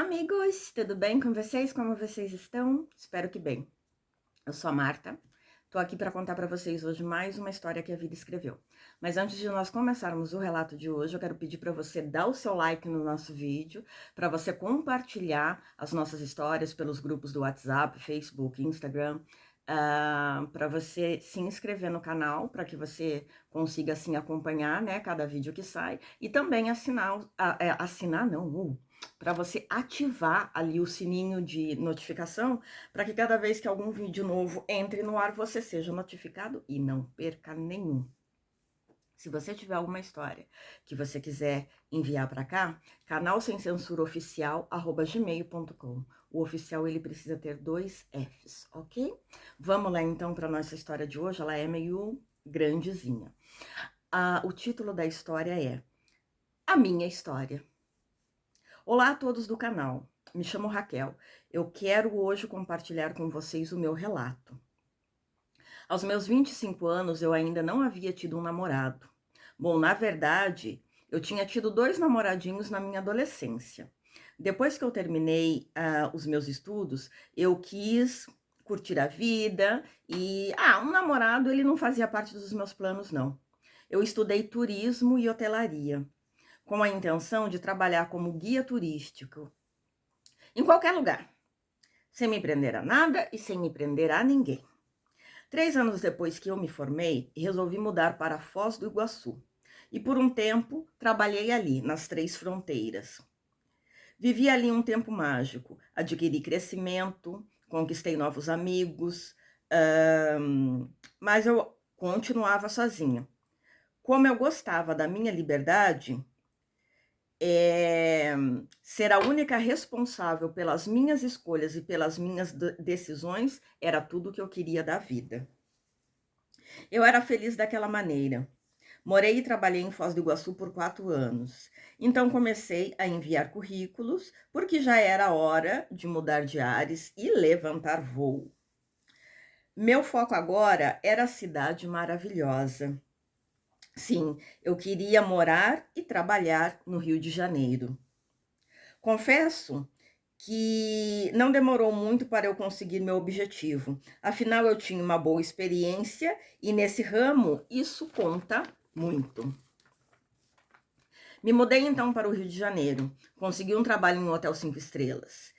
Amigos, tudo bem com vocês? Como vocês estão? Espero que bem. Eu sou a Marta, tô aqui para contar para vocês hoje mais uma história que a vida escreveu. Mas antes de nós começarmos o relato de hoje, eu quero pedir para você dar o seu like no nosso vídeo, para você compartilhar as nossas histórias pelos grupos do WhatsApp, Facebook, Instagram, para você se inscrever no canal, para que você consiga assim acompanhar, né, cada vídeo que sai, e também assinar não, para você ativar ali o sininho de notificação, para que cada vez que algum vídeo novo entre no ar, você seja notificado e não perca nenhum. Se você tiver alguma história que você quiser enviar para cá, canal sem censura oficial @gmail.com. O oficial ele precisa ter 2 Fs, ok? Vamos lá então para nossa história de hoje. Ela é meio grandezinha. O título da história é A Minha História. Olá a todos do canal. Me chamo Raquel. Eu quero hoje compartilhar com vocês o meu relato. Aos meus 25 anos, eu ainda não havia tido um namorado. Bom, na verdade, eu tinha tido 2 namoradinhos na minha adolescência. Depois que eu terminei os meus estudos, eu quis curtir a vida e, um namorado, ele não fazia parte dos meus planos, não. Eu estudei turismo e hotelaria, com a intenção de trabalhar como guia turístico em qualquer lugar, sem me prender a nada e sem me prender a ninguém. 3 anos depois que eu me formei, resolvi mudar para Foz do Iguaçu. E por um tempo, trabalhei ali, nas 3 fronteiras. Vivi ali um tempo mágico, adquiri crescimento, conquistei novos amigos, mas eu continuava sozinha. Como eu gostava da minha liberdade, ser a única responsável pelas minhas escolhas e pelas minhas decisões era tudo que eu queria da vida. Eu era feliz daquela maneira. Morei e trabalhei em Foz do Iguaçu por 4 anos. Então comecei a enviar currículos, porque já era hora de mudar de ares e levantar voo. Meu foco agora era a cidade maravilhosa. Sim, eu queria morar e trabalhar no Rio de Janeiro. Confesso que não demorou muito para eu conseguir meu objetivo. Afinal, eu tinha uma boa experiência e nesse ramo isso conta muito. Me mudei então para o Rio de Janeiro. Consegui um trabalho em um hotel 5 estrelas,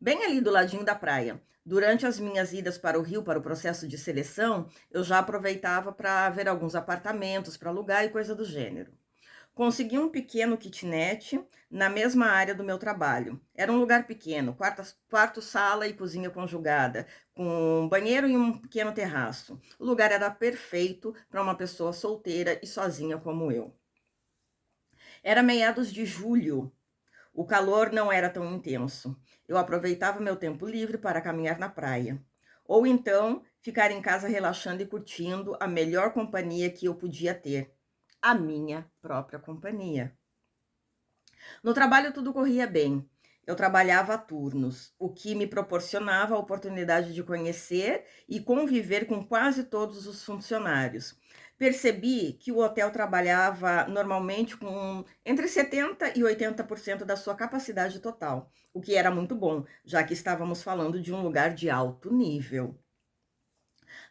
bem ali do ladinho da praia. Durante as minhas idas para o Rio, para o processo de seleção, eu já aproveitava para ver alguns apartamentos para alugar e coisa do gênero. Consegui um pequeno kitnet na mesma área do meu trabalho. Era um lugar pequeno, quarto, sala e cozinha conjugada, com um banheiro e um pequeno terraço. O lugar era perfeito para uma pessoa solteira e sozinha como eu. Era meados de julho. O calor não era tão intenso. Eu aproveitava meu tempo livre para caminhar na praia. Ou então, ficar em casa relaxando e curtindo a melhor companhia que eu podia ter. A minha própria companhia. No trabalho tudo corria bem. Eu trabalhava a turnos, o que me proporcionava a oportunidade de conhecer e conviver com quase todos os funcionários. Percebi que o hotel trabalhava normalmente com entre 70% e 80% da sua capacidade total, o que era muito bom, já que estávamos falando de um lugar de alto nível.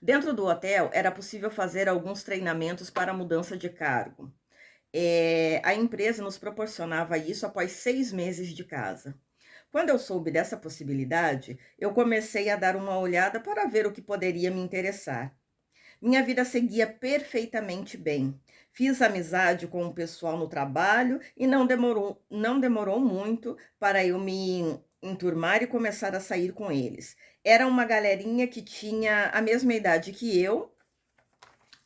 Dentro do hotel, era possível fazer alguns treinamentos para mudança de cargo. A empresa nos proporcionava isso após 6 meses de casa. Quando eu soube dessa possibilidade, eu comecei a dar uma olhada para ver o que poderia me interessar. Minha vida seguia perfeitamente bem. Fiz amizade com o pessoal no trabalho e não demorou muito para eu me enturmar e começar a sair com eles. Era uma galerinha que tinha a mesma idade que eu,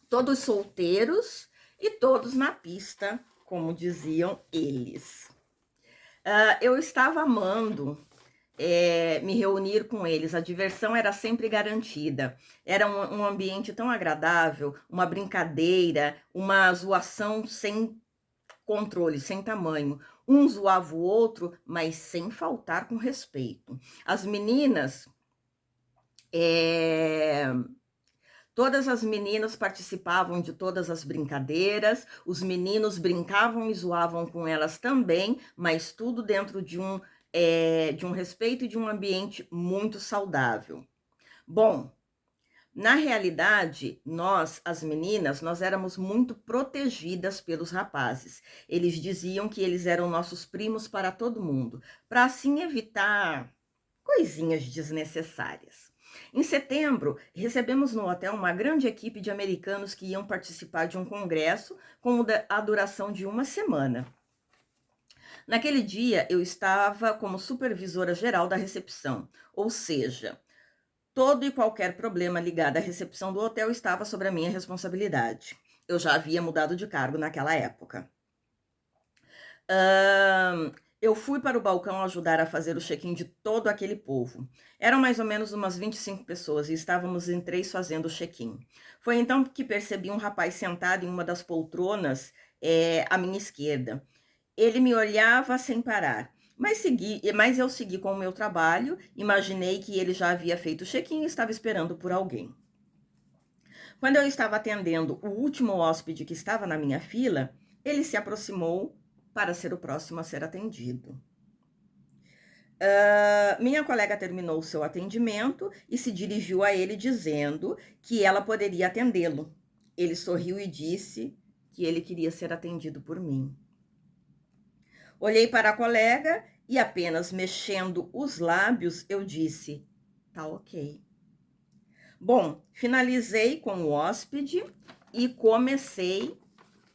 todos solteiros e todos na pista, como diziam eles. Eu estava amando me reunir com eles, a diversão era sempre garantida. Era um ambiente tão agradável, uma brincadeira, uma zoação sem controle, sem tamanho. Um zoava o outro, mas sem faltar com respeito. As meninas Todas as meninas participavam de todas as brincadeiras, os meninos brincavam e zoavam com elas também, mas tudo dentro de um respeito e de um ambiente muito saudável. Bom, na realidade, nós, as meninas, nós éramos muito protegidas pelos rapazes. Eles diziam que eles eram nossos primos para todo mundo, para assim evitar coisinhas desnecessárias. Em setembro, recebemos no hotel uma grande equipe de americanos que iam participar de um congresso com a duração de uma semana. Naquele dia, eu estava como supervisora geral da recepção, ou seja, todo e qualquer problema ligado à recepção do hotel estava sob a minha responsabilidade. Eu já havia mudado de cargo naquela época. Eu fui para o balcão ajudar a fazer o check-in de todo aquele povo. Eram mais ou menos umas 25 pessoas e estávamos em 3 fazendo o check-in. Foi então que percebi um rapaz sentado em uma das poltronas à minha esquerda. Ele me olhava sem parar, mas eu segui com o meu trabalho, imaginei que ele já havia feito o check-in e estava esperando por alguém. Quando eu estava atendendo o último hóspede que estava na minha fila, ele se aproximou para ser o próximo a ser atendido. Minha colega terminou o seu atendimento e se dirigiu a ele dizendo que ela poderia atendê-lo. Ele sorriu e disse que ele queria ser atendido por mim. Olhei para a colega e apenas mexendo os lábios eu disse, tá ok. Bom, finalizei com o hóspede e comecei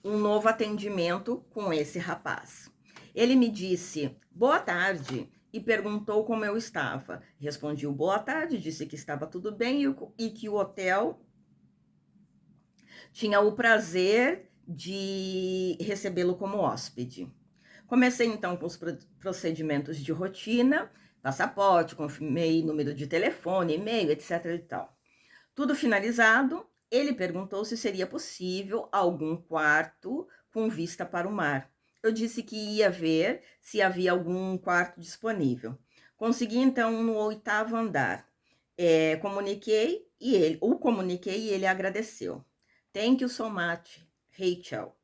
um novo atendimento com esse rapaz. Ele me disse boa tarde e perguntou como eu estava. Respondi o boa tarde, disse que estava tudo bem e que o hotel tinha o prazer de recebê-lo como hóspede. Comecei então com os procedimentos de rotina, passaporte, confirmei número de telefone, e-mail, etc. e tal. Tudo finalizado, ele perguntou se seria possível algum quarto com vista para o mar. Eu disse que ia ver se havia algum quarto disponível. Consegui então no 8º andar. Comuniquei e ele agradeceu. Thank you so much, Rachel,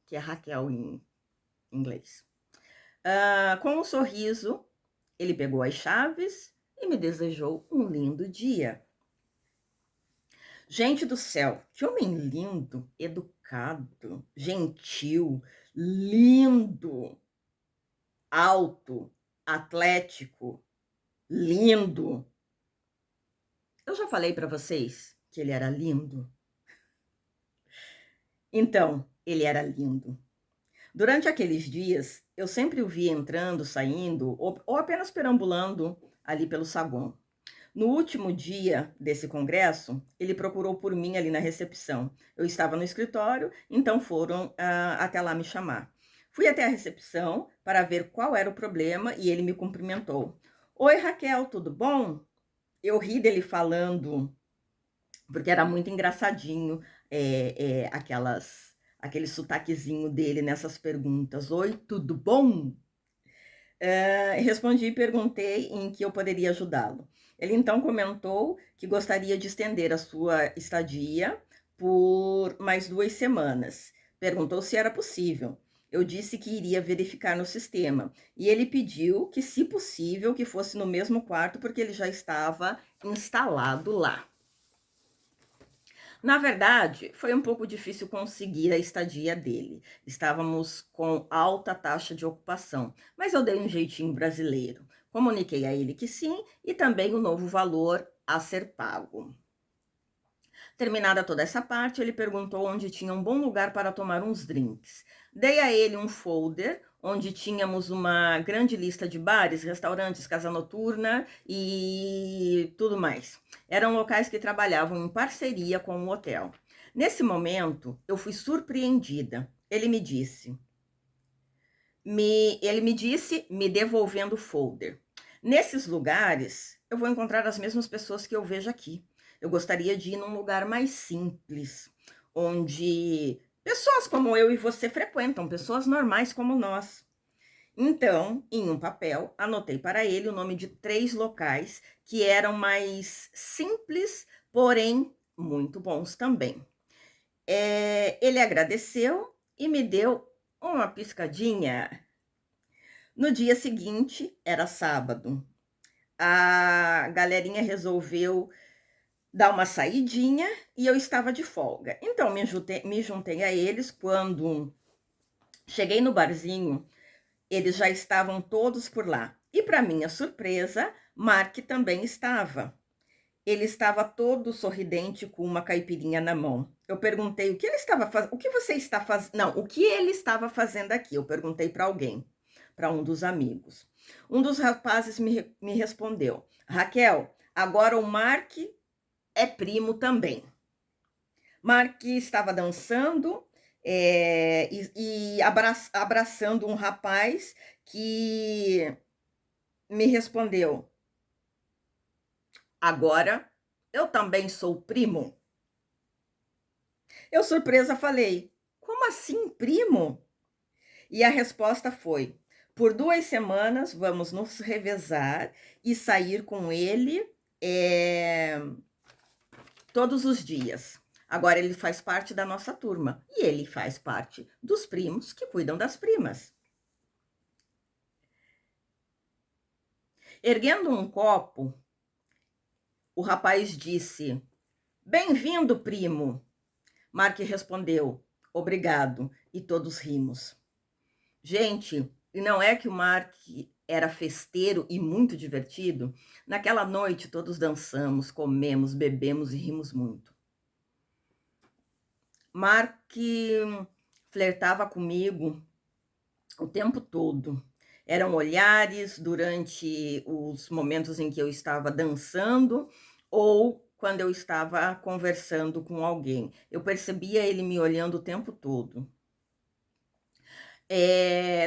que é Raquel em inglês. Com um sorriso, ele pegou as chaves e me desejou um lindo dia. Gente do céu, que homem lindo, educado, gentil, lindo, alto, atlético, lindo. Eu já falei para vocês que ele era lindo. Então, ele era lindo. Durante aqueles dias, eu sempre o via entrando, saindo ou apenas perambulando ali pelo saguão. No último dia desse congresso, ele procurou por mim ali na recepção. Eu estava no escritório, então foram até lá me chamar. Fui até a recepção para ver qual era o problema e ele me cumprimentou. Oi, Raquel, tudo bom? Eu ri dele falando, porque era muito engraçadinho aquele sotaquezinho dele nessas perguntas. Oi, tudo bom? Respondi e perguntei em que eu poderia ajudá-lo. Ele então comentou que gostaria de estender a sua estadia por mais 2 semanas. Perguntou se era possível. Eu disse que iria verificar no sistema. E ele pediu que, se possível, que fosse no mesmo quarto, porque ele já estava instalado lá. Na verdade, foi um pouco difícil conseguir a estadia dele. Estávamos com alta taxa de ocupação, mas eu dei um jeitinho brasileiro. Comuniquei a ele que sim e também o novo valor a ser pago. Terminada toda essa parte, ele perguntou onde tinha um bom lugar para tomar uns drinks. Dei a ele um folder onde tínhamos uma grande lista de bares, restaurantes, casa noturna e tudo mais. Eram locais que trabalhavam em parceria com o hotel. Nesse momento, eu fui surpreendida. Ele me disse, me devolvendo o folder. Nesses lugares, eu vou encontrar as mesmas pessoas que eu vejo aqui. Eu gostaria de ir num lugar mais simples, onde pessoas como eu e você frequentam, pessoas normais como nós. Então, em um papel, anotei para ele o nome de 3 locais que eram mais simples, porém muito bons também. Ele agradeceu e me deu uma piscadinha. No dia seguinte, era sábado, a galerinha resolveu dar uma saidinha e eu estava de folga. Então, me juntei a eles. Quando cheguei no barzinho, eles já estavam todos por lá. E, para minha surpresa, Mark também estava. Ele estava todo sorridente com uma caipirinha na mão. Eu perguntei o que ele estava fazendo. O que você está fazendo? Não, o que ele estava fazendo aqui? Eu perguntei para alguém, para um dos amigos. Um dos rapazes me respondeu: Raquel, agora o Mark é primo também. Mark estava dançando e abraçando um rapaz que me respondeu: agora eu também sou primo. Eu, surpresa, falei: como assim, primo? E a resposta foi: por 2 semanas vamos nos revezar e sair com ele todos os dias. Agora ele faz parte da nossa turma e ele faz parte dos primos que cuidam das primas. Erguendo um copo, o rapaz disse: bem-vindo, primo. Mark respondeu: obrigado, e todos rimos. Gente, e não é que o Mark era festeiro e muito divertido? Naquela noite todos dançamos, comemos, bebemos e rimos muito. Mark flertava comigo o tempo todo. Eram olhares durante os momentos em que eu estava dançando ou quando eu estava conversando com alguém. Eu percebia ele me olhando o tempo todo.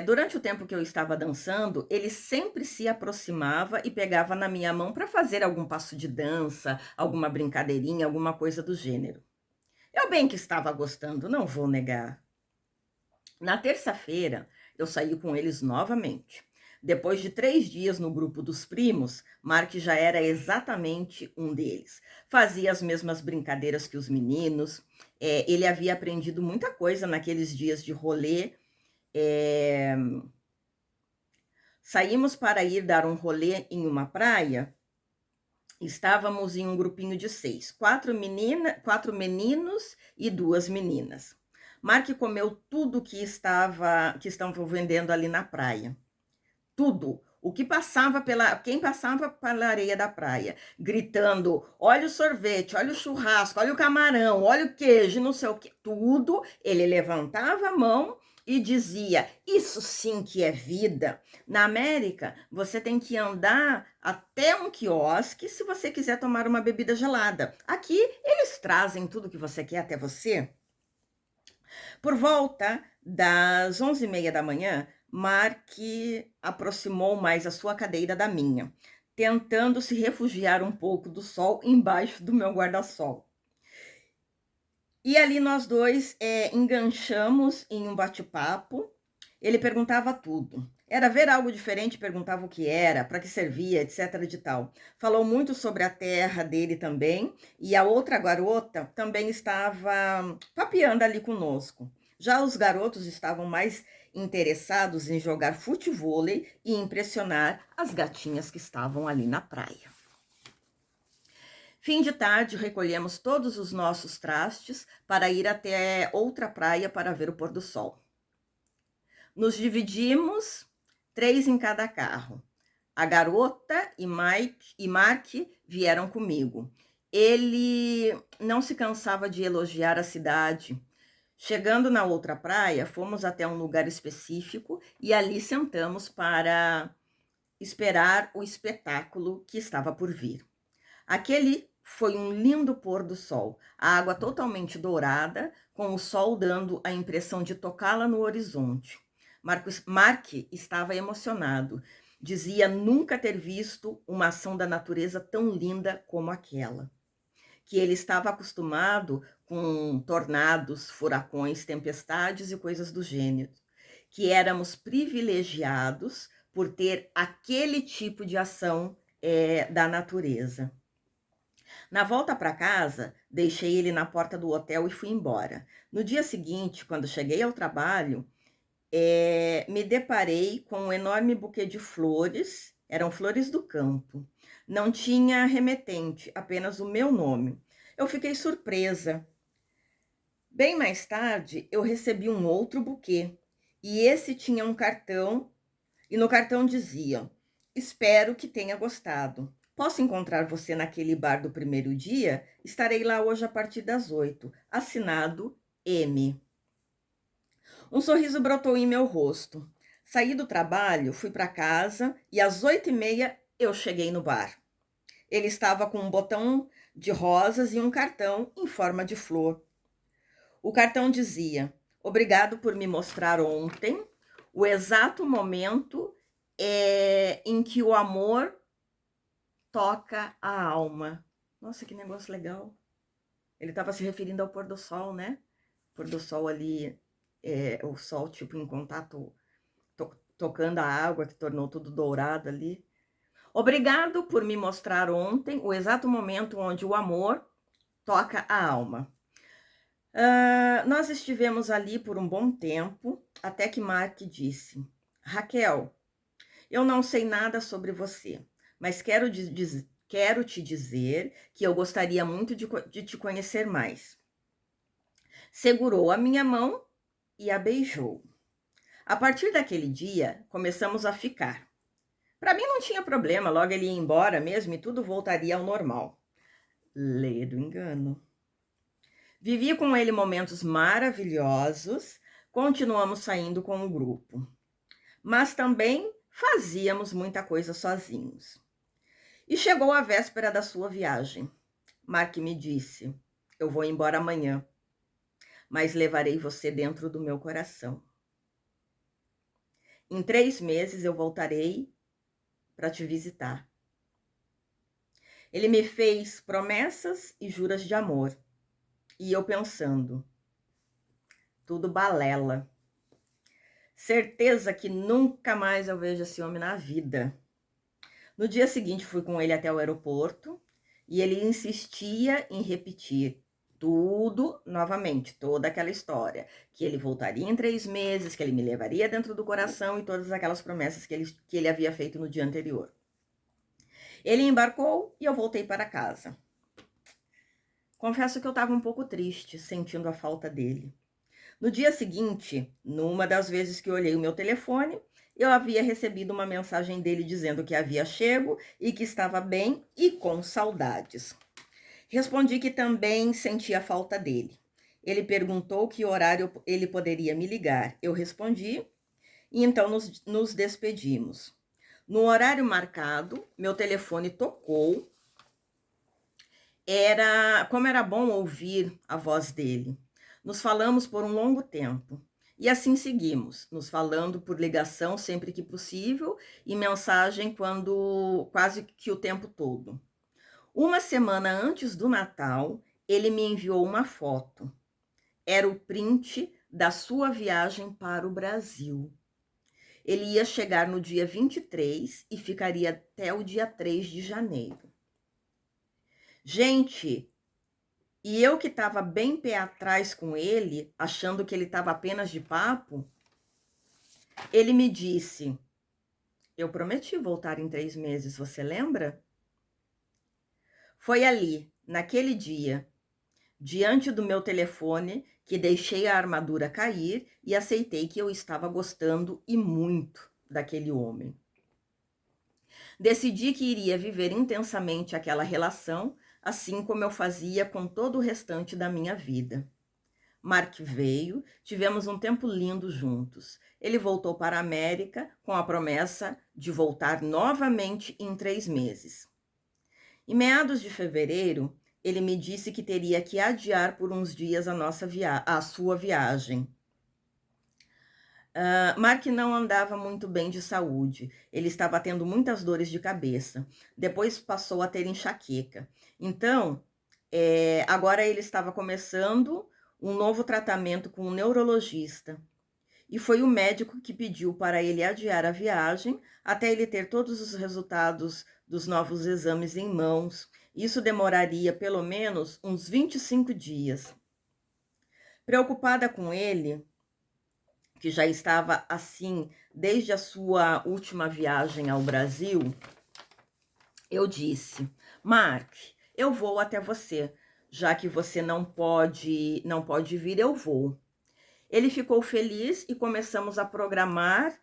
Durante o tempo que eu estava dançando, ele sempre se aproximava e pegava na minha mão para fazer algum passo de dança, alguma brincadeirinha, alguma coisa do gênero. Eu bem que estava gostando, não vou negar. Na terça-feira, eu saí com eles novamente. Depois de 3 dias no grupo dos primos, Mark já era exatamente um deles. Fazia as mesmas brincadeiras que os meninos. Ele havia aprendido muita coisa naqueles dias de rolê. Saímos para ir dar um rolê em uma praia. Estávamos em um grupinho de 6, 4 meninos e 2 meninas. Mark comeu tudo que estavam vendendo ali na praia. Tudo. Quem passava pela areia da praia, gritando: olha o sorvete, olha o churrasco, olha o camarão, olha o queijo, não sei o que, tudo. Ele levantava a mão e dizia: isso sim que é vida. Na América, você tem que andar até um quiosque se você quiser tomar uma bebida gelada. Aqui, eles trazem tudo que você quer até você. Por volta das 11h30 da manhã, Mark aproximou mais a sua cadeira da minha, tentando se refugiar um pouco do sol embaixo do meu guarda-sol. E ali nós dois enganchamos em um bate-papo. Ele perguntava tudo. Era ver algo diferente, perguntava o que era, para que servia, etc. de tal. Falou muito sobre a terra dele também, e a outra garota também estava papeando ali conosco. Já os garotos estavam mais interessados em jogar futevôlei e impressionar as gatinhas que estavam ali na praia. Fim de tarde, recolhemos todos os nossos trastes para ir até outra praia para ver o pôr do sol. Nos dividimos, 3 em cada carro. A garota e Mark vieram comigo. Ele não se cansava de elogiar a cidade. Chegando na outra praia, fomos até um lugar específico e ali sentamos para esperar o espetáculo que estava por vir. Aquele foi um lindo pôr do sol, a água totalmente dourada, com o sol dando a impressão de tocá-la no horizonte. Mark estava emocionado. Dizia nunca ter visto uma ação da natureza tão linda como aquela. Que ele estava acostumado com tornados, furacões, tempestades e coisas do gênero. Que éramos privilegiados por ter aquele tipo de ação da natureza. Na volta para casa, deixei ele na porta do hotel e fui embora. No dia seguinte, quando cheguei ao trabalho, me deparei com um enorme buquê de flores, eram flores do campo. Não tinha remetente, apenas o meu nome. Eu fiquei surpresa. Bem mais tarde, eu recebi um outro buquê, e esse tinha um cartão, e no cartão dizia: Espero que tenha gostado. Posso encontrar você naquele bar do primeiro dia? Estarei lá hoje a partir das 8. Assinado M. Um sorriso brotou em meu rosto. Saí do trabalho, fui para casa e às 8h30 eu cheguei no bar. Ele estava com um botão de rosas e um cartão em forma de flor. O cartão dizia: Obrigado por me mostrar ontem o exato momento em que o amor toca a alma. Nossa, que negócio legal. Ele estava se referindo ao pôr do sol, né? Pôr do sol ali, o sol tipo em contato, tocando a água, que tornou tudo dourado ali. Obrigado por me mostrar ontem o exato momento onde o amor toca a alma. Nós estivemos ali por um bom tempo, até que Mark disse: Raquel, eu não sei nada sobre você, mas quero te dizer que eu gostaria muito de te conhecer mais. Segurou a minha mão e a beijou. A partir daquele dia, começamos a ficar. Para mim não tinha problema, logo ele ia embora mesmo e tudo voltaria ao normal. Lê do engano. Vivi com ele momentos maravilhosos, continuamos saindo com o grupo, mas também fazíamos muita coisa sozinhos. E chegou a véspera da sua viagem. Mark me disse: Eu vou embora amanhã, mas levarei você dentro do meu coração. Em 3 meses eu voltarei para te visitar. Ele me fez promessas e juras de amor. E eu pensando, tudo balela. Certeza que nunca mais eu vejo esse homem na vida. No dia seguinte fui com ele até o aeroporto e ele insistia em repetir tudo novamente, toda aquela história, que ele voltaria em 3 meses, que ele me levaria dentro do coração e todas aquelas promessas que ele havia feito no dia anterior. Ele embarcou e eu voltei para casa. Confesso que eu estava um pouco triste, sentindo a falta dele. No dia seguinte, numa das vezes que olhei o meu telefone, eu havia recebido uma mensagem dele dizendo que havia chego e que estava bem e com saudades. Respondi que também sentia falta dele. Ele perguntou que horário ele poderia me ligar. Eu respondi e então nos despedimos. No horário marcado, meu telefone tocou. Como era bom ouvir a voz dele. Nos falamos por um longo tempo. E assim seguimos, nos falando por ligação sempre que possível e mensagem quase que o tempo todo. Uma semana antes do Natal, ele me enviou uma foto. Era o print da sua viagem para o Brasil. Ele ia chegar no dia 23 e ficaria até o dia 3 de janeiro. Gente, e eu que estava bem pé atrás com ele, achando que ele estava apenas de papo, ele me disse: Eu prometi voltar em 3 meses, você lembra? Foi ali, naquele dia, diante do meu telefone, que deixei a armadura cair e aceitei que eu estava gostando e muito daquele homem. Decidi que iria viver intensamente aquela relação, assim como eu fazia com todo o restante da minha vida. Mark veio, tivemos um tempo lindo juntos. Ele voltou para a América com a promessa de voltar novamente em 3 meses. Em meados de fevereiro, ele me disse que teria que adiar por uns dias a sua viagem. Mark não andava muito bem de saúde. Ele estava tendo muitas dores de cabeça. Depois passou a ter enxaqueca. Então, agora ele estava começando um novo tratamento com um neurologista. E foi o médico que pediu para ele adiar a viagem até ele ter todos os resultados dos novos exames em mãos Isso demoraria pelo menos uns 25 dias. Preocupada com ele, que já estava assim desde a sua última viagem ao Brasil, eu disse: Mark, eu vou até você, já que você não pode vir, eu vou. Ele ficou feliz e começamos a programar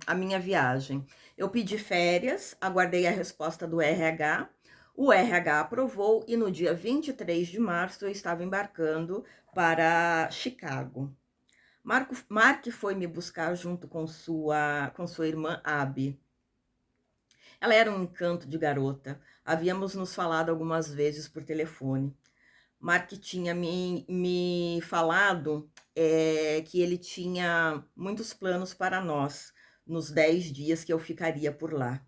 a minha viagem. Eu pedi férias, aguardei a resposta do RH. O RH aprovou e no dia 23 de março eu estava embarcando para Chicago. Mark foi me buscar junto com sua irmã Abby. Ela era um encanto de garota. Havíamos nos falado algumas vezes por telefone. Mark tinha me falado que ele tinha muitos planos para nós, nos 10 dias que eu ficaria por lá.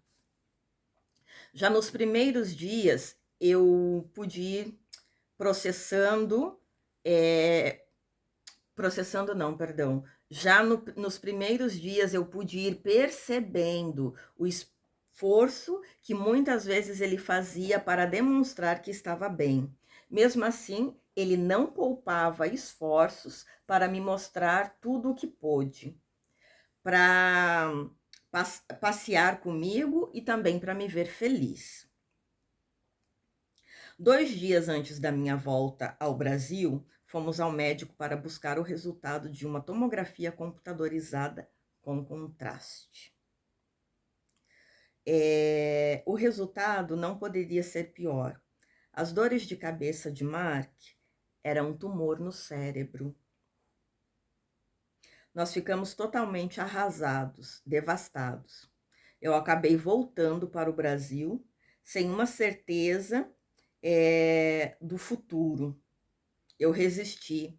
Já nos primeiros dias, eu pude ir processando, processando não, perdão. Já nos primeiros dias, eu pude ir percebendo o esforço que muitas vezes ele fazia para demonstrar que estava bem. Mesmo assim, ele não poupava esforços para me mostrar tudo o que pôde, para passear comigo e também para me ver feliz. 2 dias antes da minha volta ao Brasil, fomos ao médico para buscar o resultado de uma tomografia computadorizada com contraste. O resultado não poderia ser pior. As dores de cabeça de Mark eram um tumor no cérebro. Nós ficamos totalmente arrasados, devastados. Eu acabei voltando para o Brasil sem uma certeza do futuro. Eu resisti.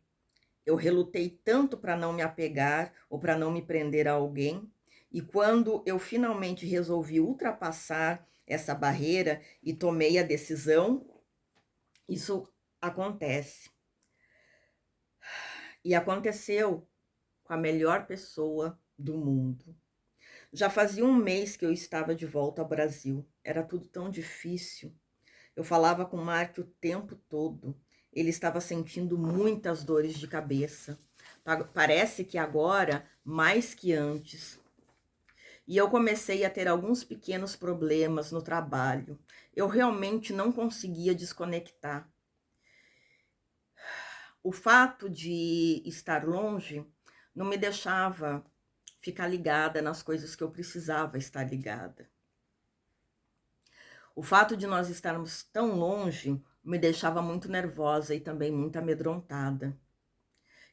Eu relutei tanto para não me apegar ou para não me prender a alguém. E quando eu finalmente resolvi ultrapassar essa barreira e tomei a decisão, isso acontece. E aconteceu com a melhor pessoa do mundo. Já fazia um mês que eu estava de volta ao Brasil. Era tudo tão difícil. Eu falava com o Mark o tempo todo. Ele estava sentindo muitas dores de cabeça. Parece que agora, mais que antes. E eu comecei a ter alguns pequenos problemas no trabalho. Eu realmente não conseguia desconectar. O fato de estar longe não me deixava ficar ligada nas coisas que eu precisava estar ligada. O fato de nós estarmos tão longe me deixava muito nervosa e também muito amedrontada.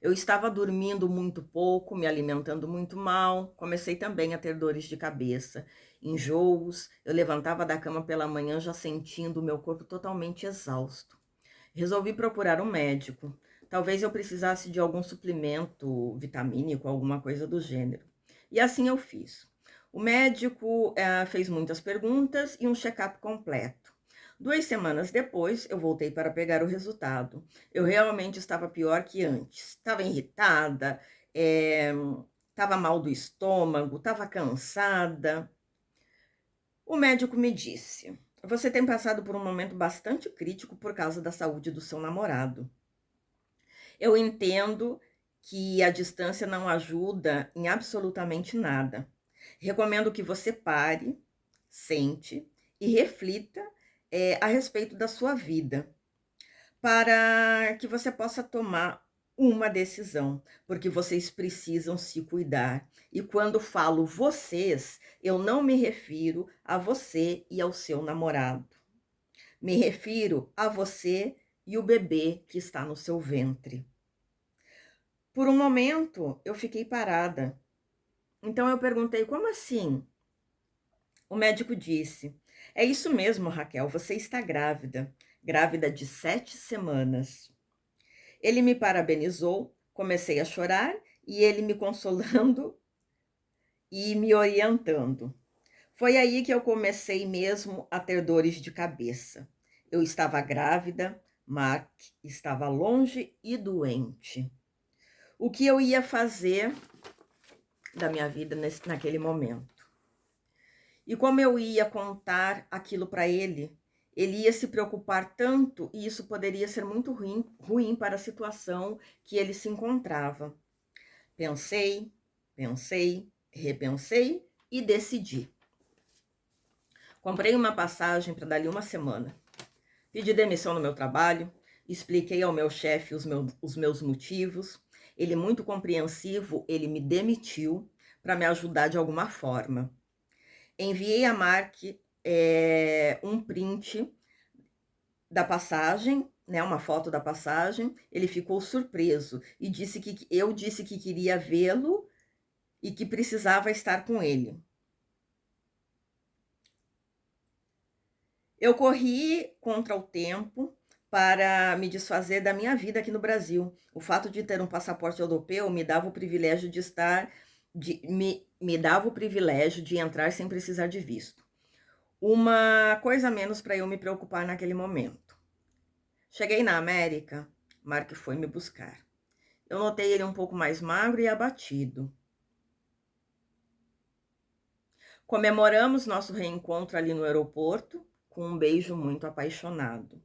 Eu estava dormindo muito pouco, me alimentando muito mal, comecei também a ter dores de cabeça, enjoos. Eu levantava da cama pela manhã já sentindo o meu corpo totalmente exausto. Resolvi procurar um médico. Talvez eu precisasse de algum suplemento vitamínico, alguma coisa do gênero. E assim eu fiz. O médico fez muitas perguntas e um check-up completo. 2 semanas depois, eu voltei para pegar o resultado. Eu realmente estava pior que antes. Estava irritada, estava mal do estômago, estava cansada. O médico me disse: você tem passado por um momento bastante crítico por causa da saúde do seu namorado. Eu entendo que a distância não ajuda em absolutamente nada. Recomendo que você pare, sente e reflita a respeito da sua vida, para que você possa tomar uma decisão, porque vocês precisam se cuidar. E quando falo vocês, eu não me refiro a você e ao seu namorado. Me refiro a você e o bebê que está no seu ventre. Por um momento, eu fiquei parada. Então eu perguntei: como assim? O médico disse: é isso mesmo, Raquel, você está grávida. Grávida de 7 semanas. Ele me parabenizou, comecei a chorar e ele me consolando e me orientando. Foi aí que eu comecei mesmo a ter dores de cabeça. Eu estava grávida, Mark estava longe e doente. O que eu ia fazer da minha vida naquele momento? E como eu ia contar aquilo para ele? ele ia se preocupar tanto e isso poderia ser muito ruim para a situação que ele se encontrava. Pensei, pensei, repensei e decidi. Comprei uma passagem para dali uma semana. Pedi demissão no meu trabalho, expliquei ao meu chefe os meus motivos. Ele, muito compreensivo, ele me demitiu para me ajudar de alguma forma. Enviei a Mark um print da passagem, né, uma foto da passagem. Ele ficou surpreso e disse que eu disse que queria vê-lo e que precisava estar com ele. Eu corri contra o tempo para me desfazer da minha vida aqui no Brasil. O fato de ter um passaporte europeu me dava o privilégio de estar, me dava o privilégio de entrar sem precisar de visto. Uma coisa a menos para eu me preocupar naquele momento. Cheguei na América, Mark foi me buscar. Eu notei ele um pouco mais magro e abatido. Comemoramos nosso reencontro ali no aeroporto com um beijo muito apaixonado.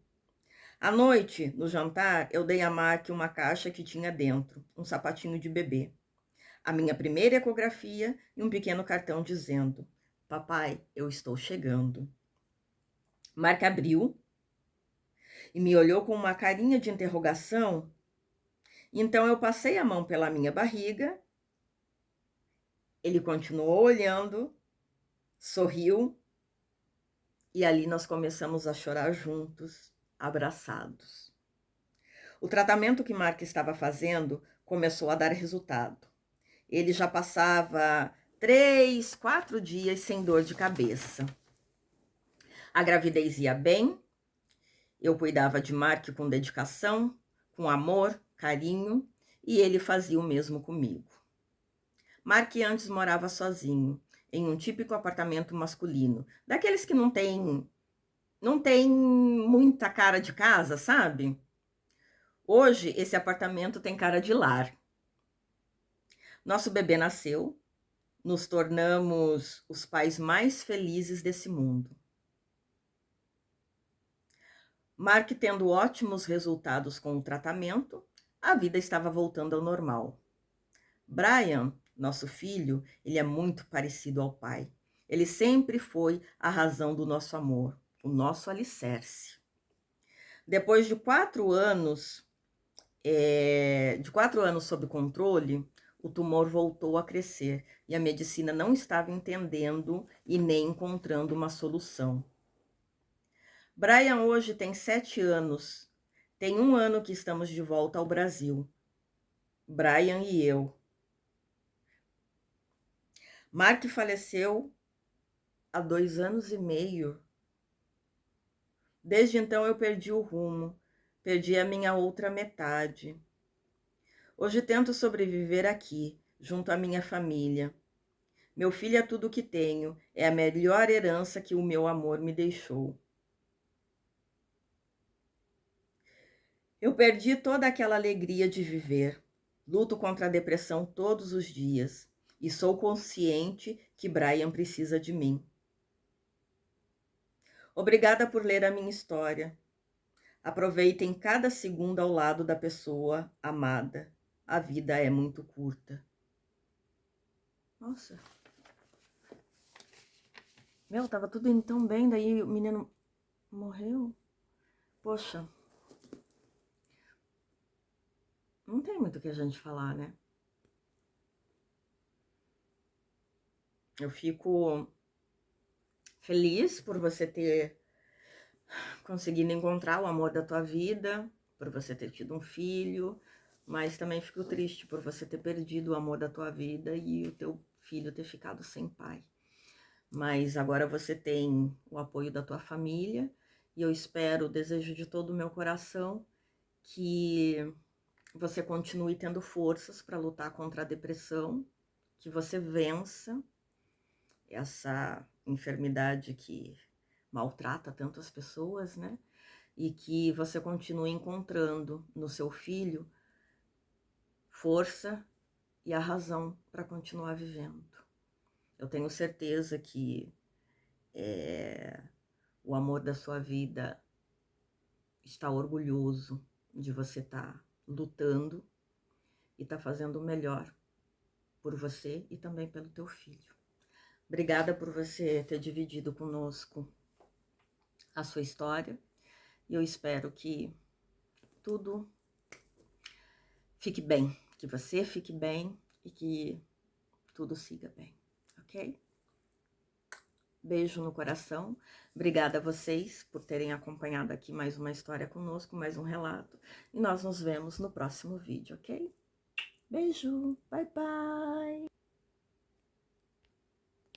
À noite, no jantar, eu dei a Mark uma caixa que tinha dentro um sapatinho de bebê, a minha primeira ecografia e um pequeno cartão dizendo: papai, eu estou chegando. Mark abriu e me olhou com uma carinha de interrogação. Então eu passei a mão pela minha barriga, ele continuou olhando, sorriu e ali nós começamos a chorar juntos, abraçados. O tratamento que Mark estava fazendo começou a dar resultado. Ele já passava 3, 4 dias sem dor de cabeça. A gravidez ia bem, eu cuidava de Mark com dedicação, com amor, carinho, e ele fazia o mesmo comigo. Mark antes morava sozinho, em um típico apartamento masculino, daqueles que não tem muita cara de casa, sabe? Hoje, esse apartamento tem cara de lar. Nosso bebê nasceu, nos tornamos os pais mais felizes desse mundo. Mark tendo ótimos resultados com o tratamento, a vida estava voltando ao normal. Brian, nosso filho, ele é muito parecido ao pai. Ele sempre foi a razão do nosso amor, o nosso alicerce. Depois de 4 anos, sob controle, o tumor voltou a crescer e a medicina não estava entendendo e nem encontrando uma solução. Brian hoje tem 7 anos. Tem 1 ano que estamos de volta ao Brasil. Brian e eu. Mark faleceu há 2 anos e meio. Desde então eu perdi o rumo, perdi a minha outra metade. Hoje tento sobreviver aqui, junto à minha família. Meu filho é tudo o que tenho, é a melhor herança que o meu amor me deixou. Eu perdi toda aquela alegria de viver. Luto contra a depressão todos os dias e sou consciente que Brian precisa de mim. Obrigada por ler a minha história. Aproveitem cada segundo ao lado da pessoa amada. A vida é muito curta. Nossa. Meu, tava tudo indo tão bem, daí o menino morreu. Poxa. Não tem muito o que a gente falar, né? Eu fico feliz por você ter conseguindo encontrar o amor da tua vida, por você ter tido um filho, mas também fico triste por você ter perdido o amor da tua vida e o teu filho ter ficado sem pai. Mas agora você tem o apoio da tua família e eu espero, desejo de todo o meu coração que você continue tendo forças para lutar contra a depressão, que você vença essa enfermidade que maltrata tantas pessoas, né? E que você continue encontrando no seu filho força e a razão para continuar vivendo. Eu tenho certeza que o amor da sua vida está orgulhoso de você estar lutando e tá fazendo o melhor por você e também pelo teu filho. Obrigada por você ter dividido conosco a sua história. E eu espero que tudo fique bem, que você fique bem e que tudo siga bem, ok? Beijo no coração. Obrigada a vocês por terem acompanhado aqui mais uma história conosco, mais um relato. E nós nos vemos no próximo vídeo, ok? Beijo, bye bye!